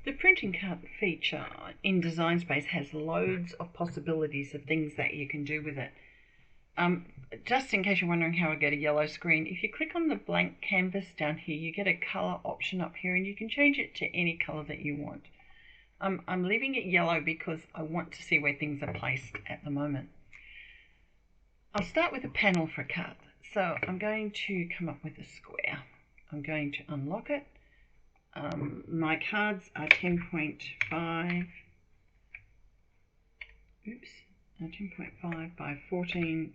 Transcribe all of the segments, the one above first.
The printing card feature in Design Space has loads of possibilities of things that you can do with it. Just in case you're wondering how I get a yellow screen, if you click on the blank canvas down here, you get a color option up here and you can change it to any color that you want. I'm leaving it yellow because I want to see where things are placed at the moment. I'll start with a panel for a card. So I'm going to come up with a square. I'm going to unlock it. My cards are 10.5. Oops, 10.5 by 14.8.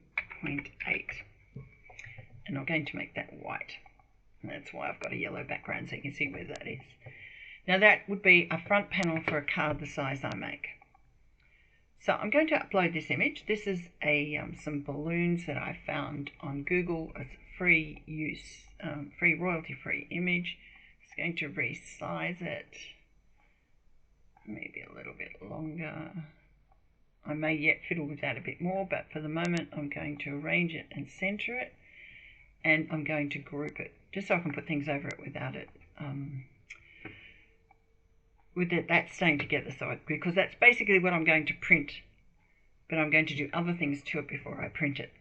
And I'm going to make that white. And that's why I've got a yellow background so you can see where that is. Now that would be a front panel for a card the size I make. So I'm going to upload this image. This is some balloons that I found on Google. It's a free use, royalty-free image. Just going to resize it, maybe a little bit longer. I may yet fiddle with that a bit more, but for the moment I'm going to arrange it and center it, and I'm going to group it just so I can put things over it without it that staying together, because that's basically what I'm going to print, but I'm going to do other things to it before I print it.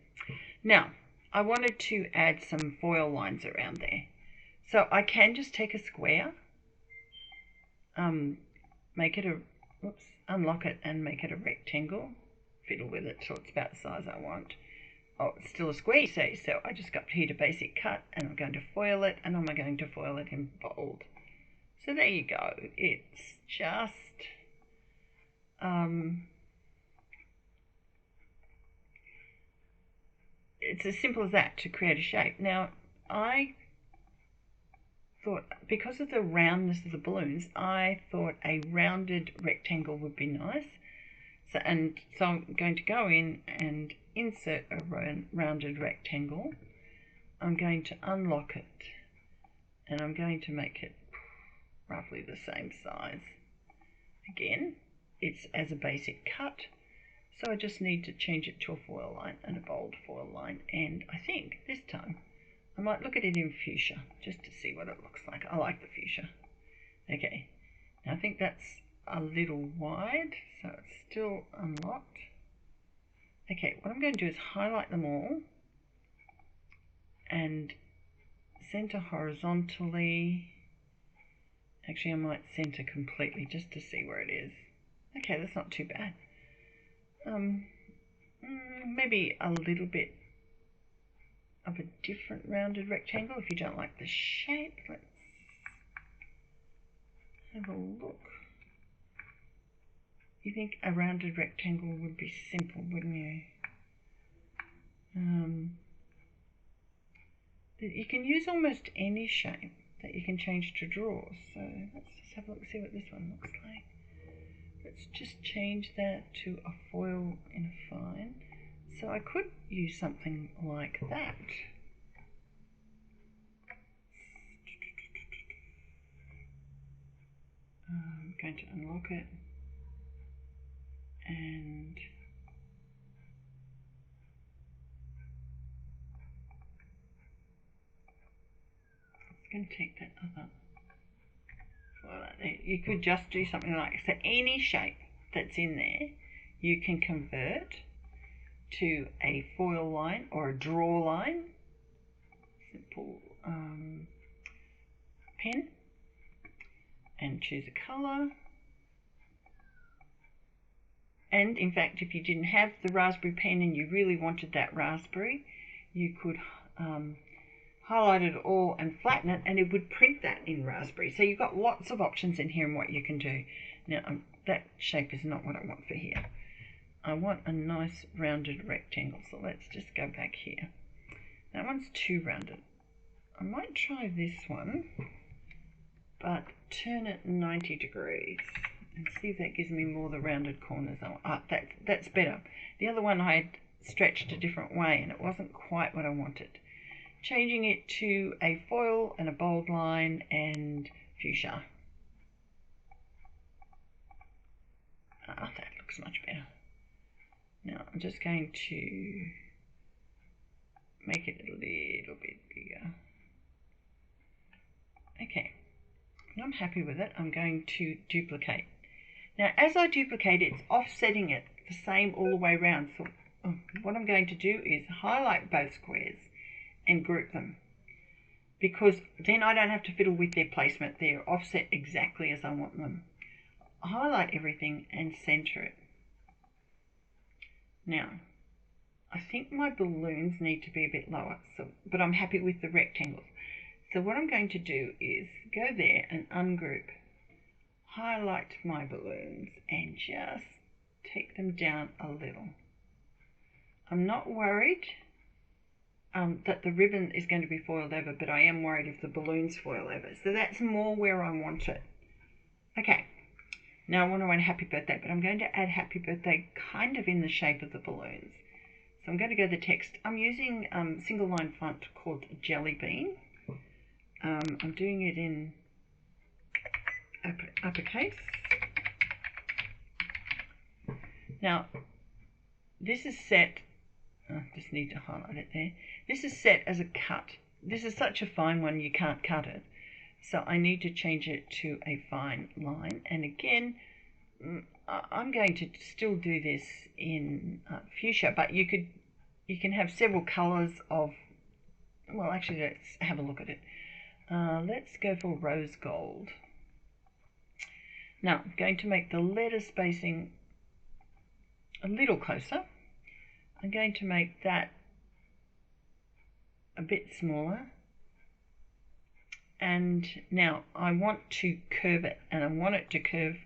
Now, I wanted to add some foil lines around there. So I can just take a square, make it unlock it and make it a rectangle, fiddle with it till it's about the size I want. Oh, it's still a square, you see, so I just got here to basic cut and I'm going to foil it, and I'm going to foil it in bold. So there you go. It's just it's as simple as that to create a shape. Now, I thought, because of the roundness of the balloons, I thought a rounded rectangle would be nice. So I'm going to go in and insert a rounded rectangle. I'm going to unlock it, and I'm going to make it roughly the same size. Again, it's as a basic cut, so I just need to change it to a foil line and a bold foil line, and I think this time I might look at it in fuchsia just to see what it looks like. I like the fuchsia. Okay, now I think that's a little wide, so it's still unlocked. Okay, what I'm going to do is highlight them all and center horizontally. Actually, I might center completely just to see where it is. Okay, that's not too bad. Maybe a little bit of a different rounded rectangle if you don't like the shape. Let's have a look. You think a rounded rectangle would be simple, wouldn't you? You can use almost any shape that you can change to drawers. So let's just have a look, see what this one looks like. Let's just change that to a foil in a fine. So I could use something like that. I'm going to unlock it and it's going to take that other foil out there. You could just do something like so. Any shape that's in there you can convert to a foil line or a draw line. Simple pen, and choose a colour. And in fact, if you didn't have the raspberry pen and you really wanted that raspberry, you could highlight it all and flatten it, and it would print that in raspberry. So you've got lots of options in here and what you can do. Now, that shape is not what I want for here. I want a nice rounded rectangle, so let's just go back here. That one's too rounded. I might try this one, but turn it 90 degrees and see if that gives me more the rounded corners. That's better. The other one I had stretched a different way and it wasn't quite what I wanted. Changing it to a foil and a bold line and fuchsia. That looks much better. Now I'm just going to make it a little bit bigger. Okay, I'm happy with it. I'm going to duplicate. Now as I duplicate, it's offsetting it the same all the way around. So what I'm going to do is highlight both squares and group them, because then I don't have to fiddle with their placement. They're offset exactly as I want them. Highlight everything and center it. Now I think my balloons need to be a bit lower, but I'm happy with the rectangles. So what I'm going to do is go there and ungroup, highlight my balloons and just take them down a little. I'm not worried that the ribbon is going to be foiled over, but I am worried if the balloons foil over. So that's more where I want it. Okay, now I want to write happy birthday, but I'm going to add happy birthday kind of in the shape of the balloons. So I'm going to go to the text. I'm using single line font called Jelly Bean. I'm doing it in uppercase. Now this is set, just need to highlight it there. This is set as a cut. This is such a fine one you can't cut it. So I need to change it to a fine line. And again, I'm going to still do this in fuchsia, but you can have several colors of, well actually let's have a look at it. Let's go for rose gold. Now I'm going to make the letter spacing a little closer. I'm going to make that a bit smaller. And now I want to curve it, and I want it to curve,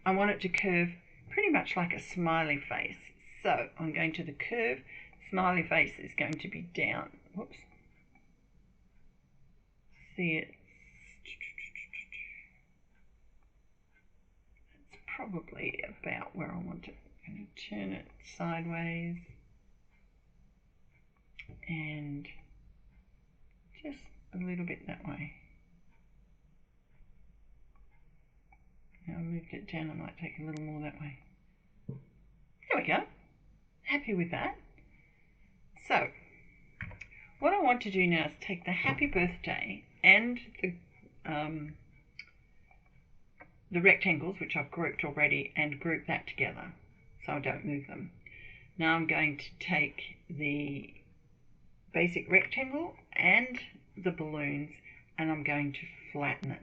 I want it to curve pretty much like a smiley face. So I'm going to the curve, smiley face is going to be down. See it? That's probably about where I want it. I'm going to turn it sideways and just a little bit that way. Now I moved it down, I might take a little more that way. There we go. Happy with that. So what I want to do now is take the happy birthday and the rectangles, which I've grouped already, and group that together so I don't move them. Now I'm going to take the basic rectangle and the balloons and I'm going to flatten it.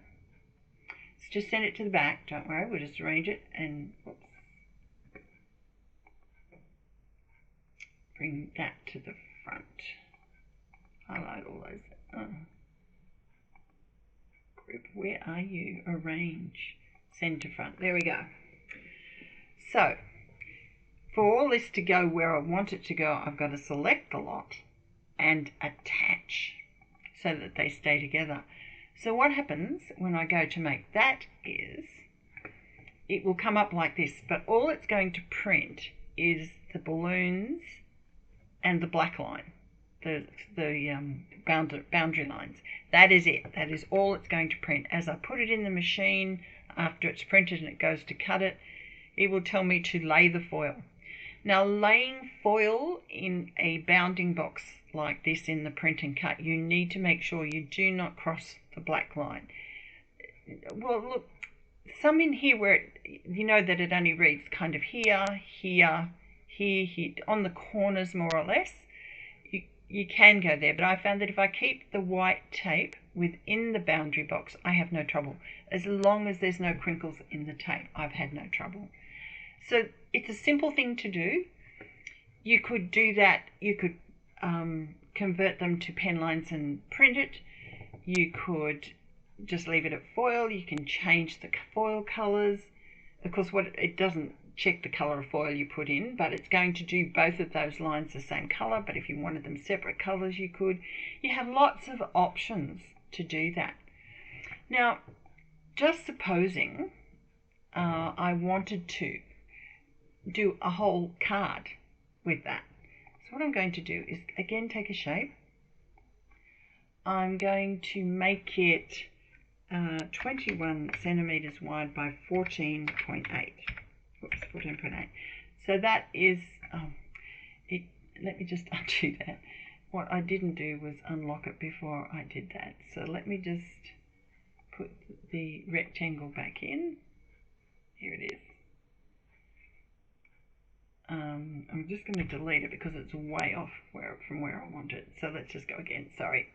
So just send it to the back, don't worry, we'll just arrange it and bring that to the front. Highlight all those. Group, where are you? Arrange, send to front. There we go. So for all this to go where I want it to go, I've got to select the lot and attach so that they stay together. So what happens when I go to make that is it will come up like this, but all it's going to print is the balloons and the black line, the boundary lines. That is it. That is all it's going to print. As I put it in the machine, after it's printed and it goes to cut it, it will tell me to lay the foil. Now laying foil in a bounding box like this in the print and cut, you need to make sure you do not cross the black line. Well, look, some in here where you know that it only reads kind of here, here, here, here, on the corners more or less. You can go there, but I found that if I keep the white tape within the boundary box, I have no trouble. As long as there's no crinkles in the tape, I've had no trouble. So it's a simple thing to do. You could do that. You could convert them to pen lines and print it. You could just leave it at foil. You can change the foil colors. Of course, it doesn't check the color of foil you put in, but it's going to do both of those lines the same color. But if you wanted them separate colors, you could. You have lots of options to do that. Now, just supposing I wanted to do a whole card with that. So what I'm going to do is again take a shape. I'm going to make it 21 centimeters wide by 14.8. Oops, 14.8. So that is, let me just undo that. What I didn't do was unlock it before I did that. So let me just put the rectangle back in. Here it is. I'm just going to delete it because it's way off from where I want it. So let's just go again. Sorry.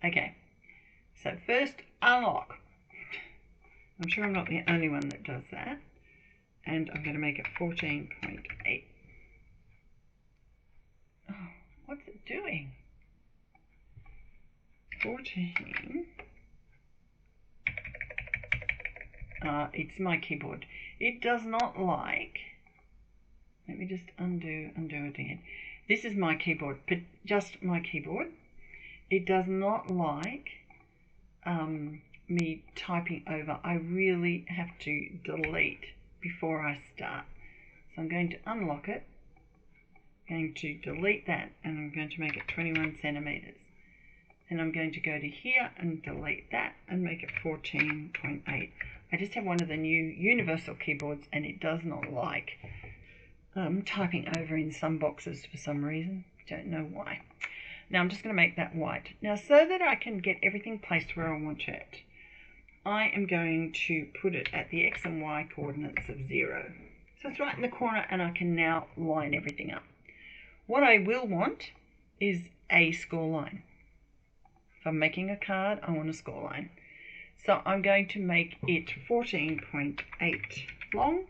Okay. So first, unlock. I'm sure I'm not the only one that does that. And I'm going to make it 14.8. Oh, what's it doing? 14. It's my keyboard. It does not like. Let me just undo it again. This is my keyboard, but just my keyboard. It does not like me typing over. I really have to delete before I start. So I'm going to unlock it. I'm going to delete that, and I'm going to make it 21 centimeters. And I'm going to go to here and delete that and make it 14.8. I just have one of the new universal keyboards, and it does not like typing over in some boxes for some reason. Don't know why. Now I'm just going to make that white. Now, so that I can get everything placed where I want it, I am going to put it at the X and Y coordinates of 0. So it's right in the corner, and I can now line everything up. What I will want is a score line. If I'm making a card, I want a score line. So I'm going to make it 14.8 long.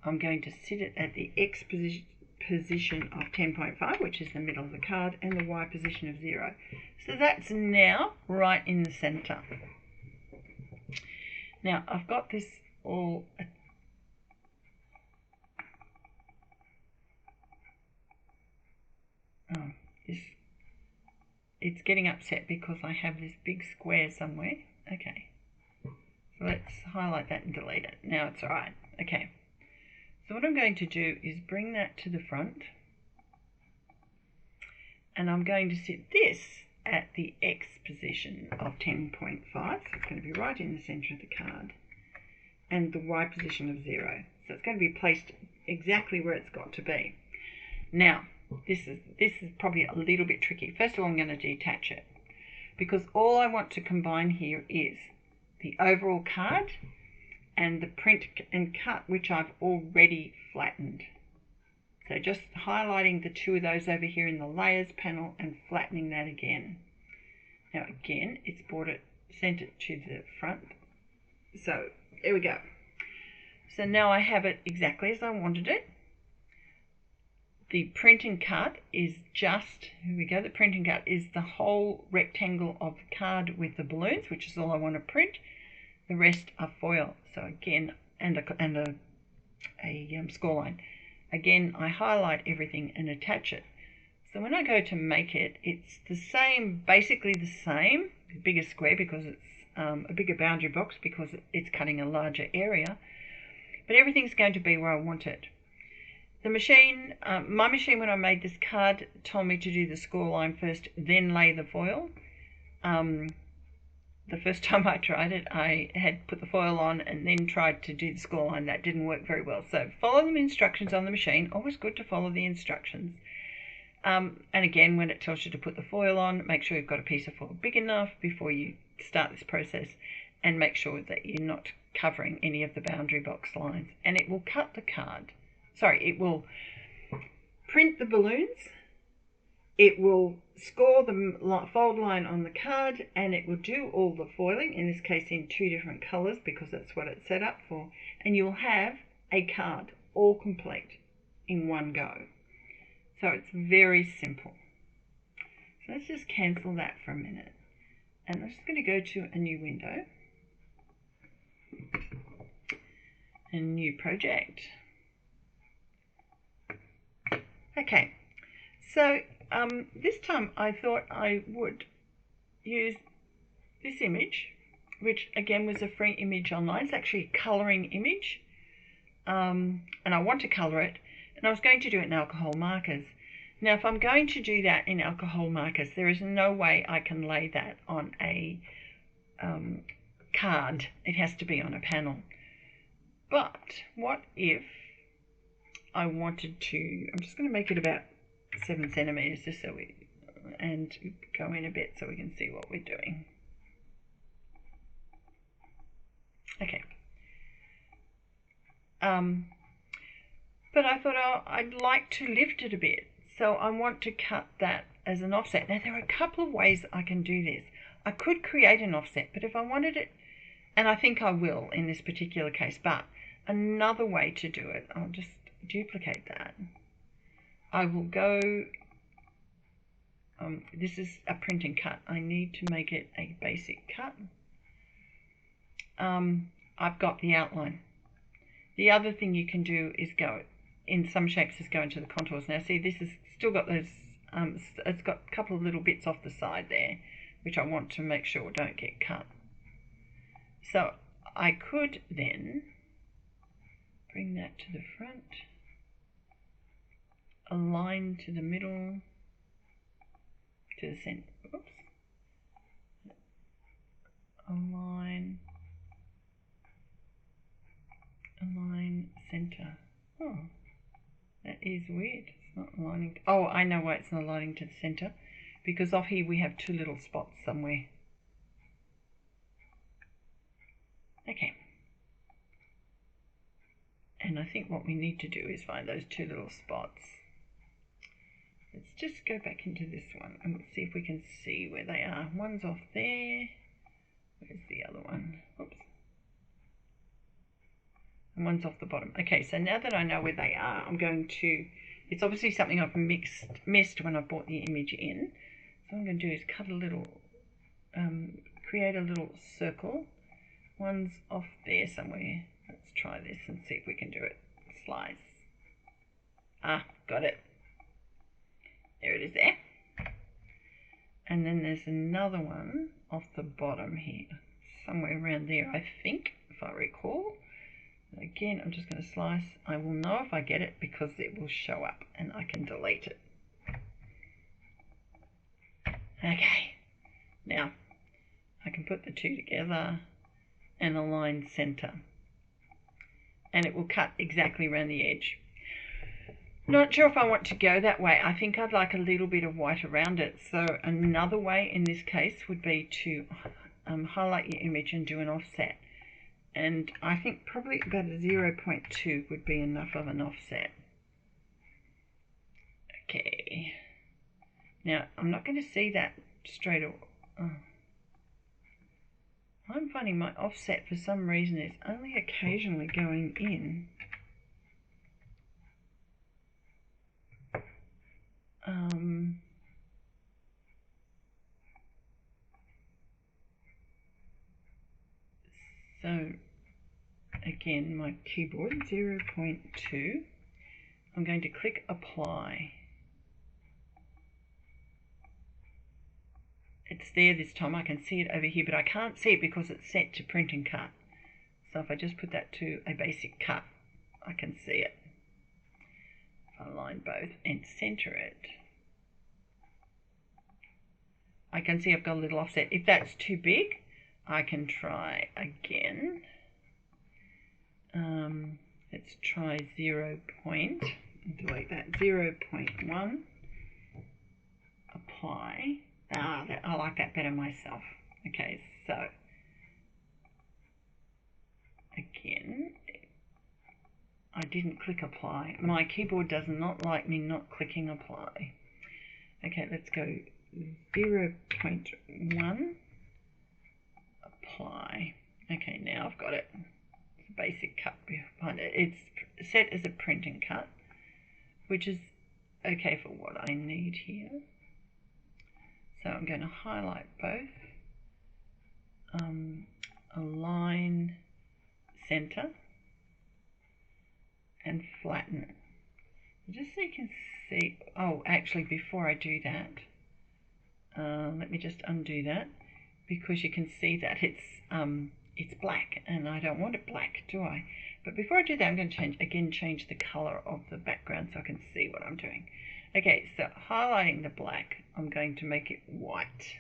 I'm going to sit it at the X position of 10.5, which is the middle of the card, and the Y position of 0. So that's now right in the center. Now I've got this all it's getting upset because I have this big square somewhere. Okay, so let's highlight that and delete it. Now it's all right. Okay, so what I'm going to do is bring that to the front, and I'm going to sit this at the X position of 10.5, so it's going to be right in the center of the card, and the Y position of 0. So it's going to be placed exactly where it's got to be. Now, this is probably a little bit tricky. First of all, I'm going to detach it, because all I want to combine here is the overall card and the print and cut, which I've already flattened. So just highlighting the two of those over here in the layers panel and flattening that again. Now again, it's sent it to the front. So there we go. So now I have it exactly as I wanted it. The print and cut is just, here we go, the print and cut is the whole rectangle of the card with the balloons, which is all I want to print. The rest are foil. So again, and a score line. Again, I highlight everything and attach it. So when I go to make it, it's the same, basically the same, bigger square because it's a bigger boundary box because it's cutting a larger area. But everything's going to be where I want it. The machine, my machine when I made this card told me to do the score line first, then lay the foil. The first time I tried it, I had put the foil on and then tried to do the score line. That didn't work very well. So follow the instructions on the machine. Always good to follow the instructions. And again, when it tells you to put the foil on, make sure you've got a piece of foil big enough before you start this process, and make sure that you're not covering any of the boundary box lines. And it will cut the card. Sorry, it will print the balloons. It will score the fold line on the card, and it will do all the foiling, in this case in 2 different colours because that's what it's set up for. And you'll have a card all complete in one go. So it's very simple. So let's just cancel that for a minute. And I'm just going to go to a new window. A new project. Okay, so this time I thought I would use this image, which again was a free image online. It's actually a colouring image, and I want to colour it, and I was going to do it in alcohol markers. Now if I'm going to do that in alcohol markers, there is no way I can lay that on a card. It has to be on a panel. But what if I wanted to, I'm just going to make it about 7 centimeters just so and go in a bit so we can see what we're doing. Okay. But I thought, oh, I'd like to lift it a bit, so I want to cut that as an offset. Now there are a couple of ways I can do this. I could create an offset, but if I wanted it, and I think I will in this particular case, but another way to do it, I'll just duplicate that. I will go, this is a print and cut. I need to make it a basic cut. I've got the outline. The other thing you can do is go, in some shapes, is go into the contours. Now see, this has still got those, it's got a couple of little bits off the side there, which I want to make sure don't get cut. So I could then bring that to the front, align to the middle, to the center, oops, align, center. Oh, that is weird. It's not aligning. Oh, I know why it's not aligning to the center, because off here we have two little spots somewhere. Okay. And I think what we need to do is find those two little spots. Let's just go back into this one and we'll see if we can see where they are. One's off there. Where's the other one? Oops. And one's off the bottom. Okay, so now that I know where they are, I'm going to, it's obviously something I've missed when I brought the image in. So what I'm going to do is cut a little, create a little circle. One's off there somewhere. Let's try this and see if we can do it. Slice. Ah, got it. There it is there. And then there's another one off the bottom here. Somewhere around there, I think, if I recall. Again, I'm just going to slice. I will know if I get it because it will show up and I can delete it. Okay. Now, I can put the two together and align center. And it will cut exactly around the edge. Not sure if I want to go that way. I think I'd like a little bit of white around it. So another way in this case would be to highlight your image and do an offset. And I think probably about a 0.2 would be enough of an offset. Okay. Now, I'm not going to see that straight away. Oh. I'm finding my offset for some reason is only occasionally going in. So again, my keyboard 0.2. I'm going to click apply. It's there this time. I can see it over here, but I can't see it because it's set to print and cut. So if I just put that to a basic cut, I can see it. If I align both and center it, I can see I've got a little offset. If that's too big, I can try again. Let's try 0. Delete that. 0.1. Apply. I like that better myself. Okay, so again, I didn't click apply. My keyboard does not like me not clicking apply. Okay, let's go 0.1. Apply. Okay, now I've got it. It's a basic cut behind it. It's set as a print and cut, which is okay for what I need here. So I'm going to highlight both, align center, and flatten it. Just so you can see, oh, actually before I do that, let me just undo that, because you can see that it's black, and I don't want it black, do I? But before I do that, I'm going to change the color of the background so I can see what I'm doing. Okay, so highlighting the black, I'm going to make it white.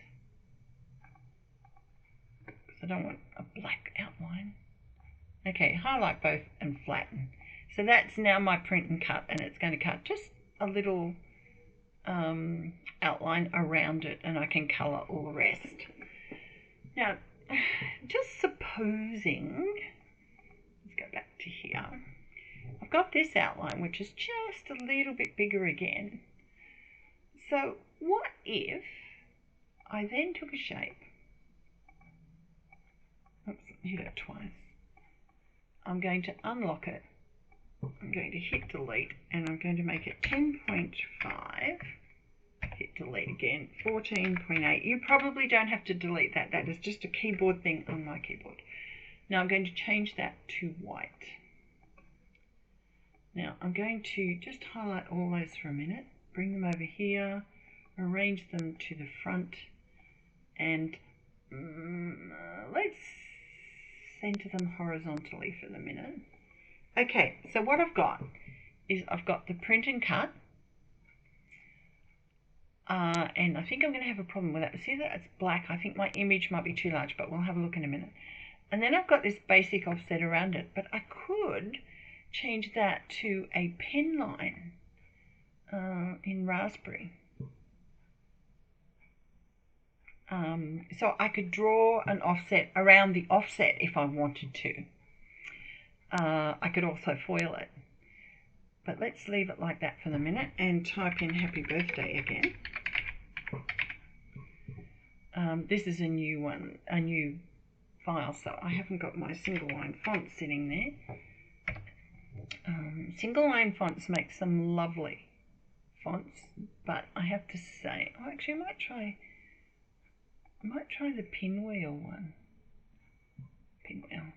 Because I don't want a black outline. Okay, highlight both and flatten. So that's now my print and cut, and it's going to cut just a little outline around it, and I can color all the rest. Now, just supposing I've got this outline, which is just a little bit bigger again. So what if I then took a shape, oops, hit it twice. I'm going to unlock it. I'm going to hit delete, and I'm going to make it 10.5. Hit delete again, 14.8. You probably don't have to delete that. That is just a keyboard thing on my keyboard. Now I'm going to change that to white. Now I'm going to just highlight all those for a minute, bring them over here, arrange them to the front, and let's center them horizontally for the minute. Okay, so what I've got is I've got the print and cut, and I think I'm going to have a problem with that. See that it's black? I think my image might be too large, but we'll have a look in a minute. And then I've got this basic offset around it, but I could change that to a pen line in Raspberry. So I could draw an offset around the offset if I wanted to. I could also foil it. But let's leave it like that for the minute and type in happy birthday again. This is a new one, a new file, so I haven't got my single line font sitting there. Single line fonts make some lovely fonts, but I have to say, oh, actually I might try the pinwheel one. Pinwheel,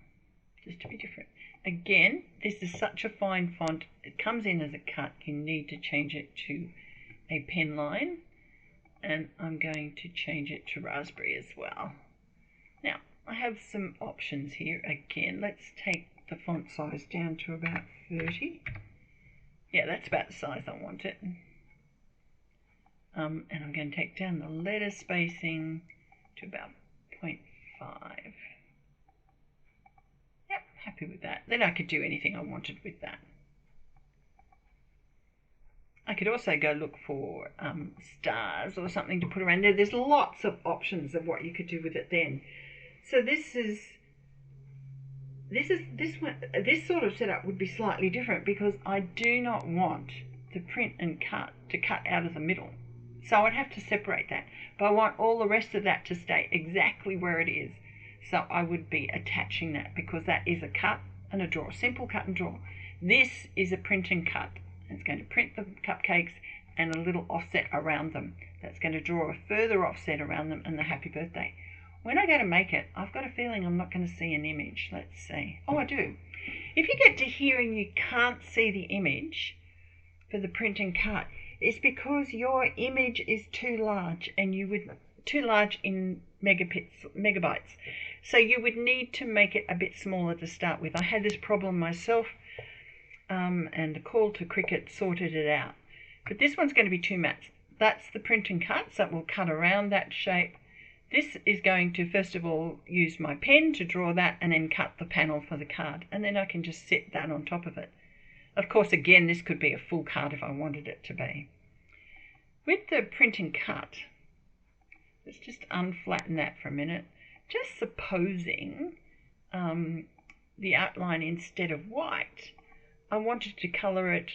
just to be different. Again, this is such a fine font. It comes in as a cut. You need to change it to a pen line, and I'm going to change it to Raspberry as well. Now, I have some options here. Again, let's take the font size down to about 30. Yeah, that's about the size I want it. And I'm going to take down the letter spacing to about 0.5. Yep, happy with that. Then I could do anything I wanted with that. I could also go look for stars or something to put around there. There's lots of options of what you could do with it then. So this sort of setup would be slightly different because I do not want the print and cut to cut out of the middle. So I'd have to separate that. But I want all the rest of that to stay exactly where it is. So I would be attaching that because that is a cut and a draw. Simple cut and draw. This is a print and cut. It's going to print the cupcakes and a little offset around them. That's going to draw a further offset around them and the happy birthday. When I go to make it, I've got a feeling I'm not going to see an image. Let's see. Oh, I do. If you get to here and you can't see the image for the print and cut, it's because your image is too large, and you would too large in megabytes. So you would need to make it a bit smaller to start with. I had this problem myself, and the call to Cricut sorted it out. But this one's going to be too much. That's the print and cut, so it will cut around that shape. This is going to, first of all, use my pen to draw that and then cut the panel for the card. And then I can just set that on top of it. Of course, again, this could be a full card if I wanted it to be. With the print and cut, let's just unflatten that for a minute. Just supposing the outline, instead of white, I wanted to colour it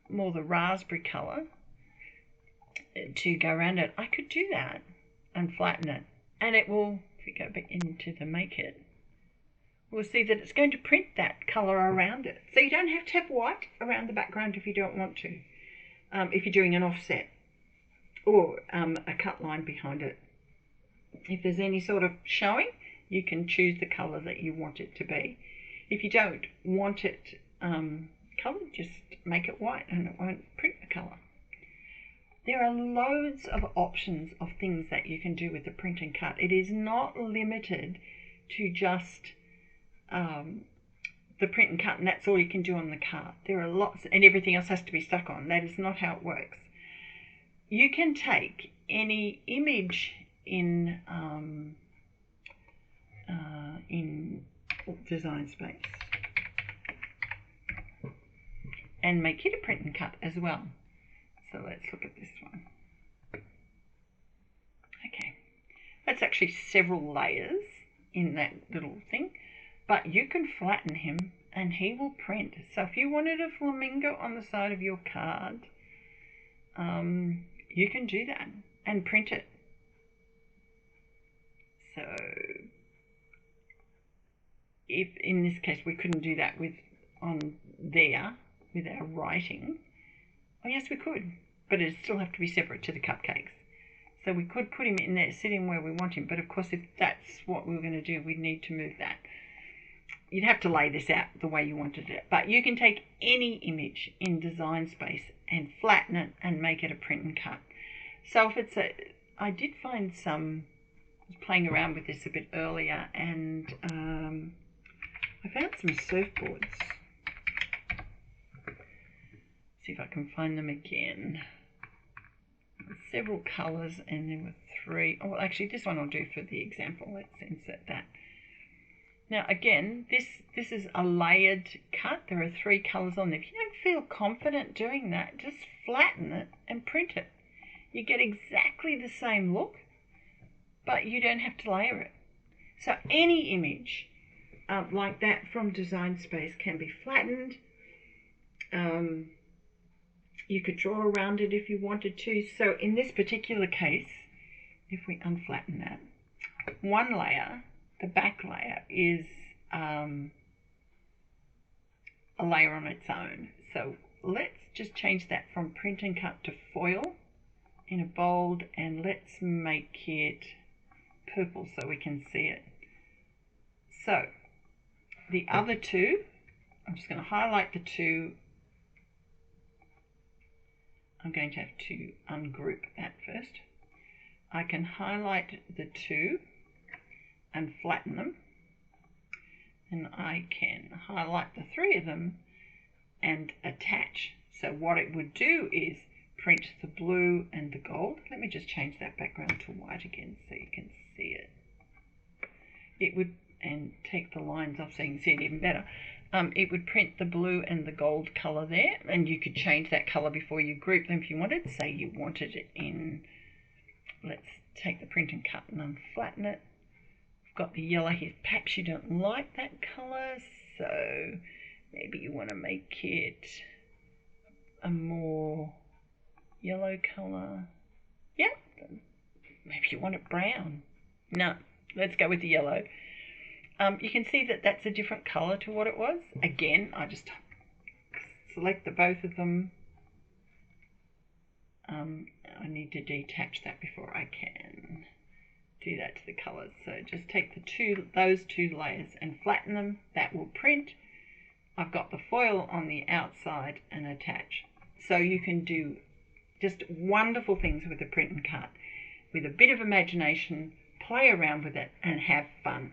more the raspberry colour to go around it. I could do that and flatten it. And it will, if we go back into the Make It, we'll see that it's going to print that colour around it. So you don't have to have white around the background if you don't want to, if you're doing an offset or a cut line behind it. If there's any sort of showing, you can choose the colour that you want it to be. If you don't want it coloured, just make it white and it won't print the colour. There are loads of options of things that you can do with the print and cut. It is not limited to just the print and cut, and that's all you can do on the card. There are lots, and everything else has to be stuck on. That is not how it works. You can take any image in Design Space and make it a print and cut as well. So let's look at this one. Okay, that's actually several layers in that little thing, but you can flatten him and he will print. So if you wanted a flamingo on the side of your card, you can do that and print it. So if in this case we couldn't do that with our writing, oh yes we could, but it'd still have to be separate to the cupcakes. So we could put him in there, sit him where we want him, but of course if that's what we were going to do, we'd need to move that. You'd have to lay this out the way you wanted it, but you can take any image in Design Space and flatten it and make it a print and cut. So if it's I did find some, I was playing around with this a bit earlier, and I found some surfboards. See if I can find them again. Several colours, and there were 3. Oh, actually this one I'll do for the example. Let's insert that. Now again, this is a layered cut. There are 3 colours on there. If you don't feel confident doing that, just flatten it and print it. You get exactly the same look, but you don't have to layer it. So any image like that from Design Space can be flattened. You could draw around it if you wanted to. So in this particular case, if we unflatten that, one layer, the back layer, is a layer on its own. So let's just change that from print and cut to foil in a bold, and let's make it purple so we can see it. So the other 2, I'm just going to highlight the 2. I'm going to have to ungroup that first. I can highlight the 2 and flatten them, and I can highlight the 3 of them and attach. So what it would do is print the blue and the gold. Let me just change that background to white again so you can see it. It would, and take the lines off so you can see it even better. It would print the blue and the gold colour there, and you could change that colour before you group them if you wanted. Say you wanted it in, let's take the print and cut and unflatten it. I've got the yellow here. Perhaps you don't like that colour, so maybe you want to make it a more yellow colour. Yeah, maybe you want it brown. No, let's go with the yellow. You can see that that's a different colour to what it was. Again, I just select the both of them. I need to detach that before I can do that to the colours. So just take those 2 layers and flatten them. That will print. I've got the foil on the outside and attach. So you can do just wonderful things with a print and cut. With a bit of imagination, play around with it and have fun.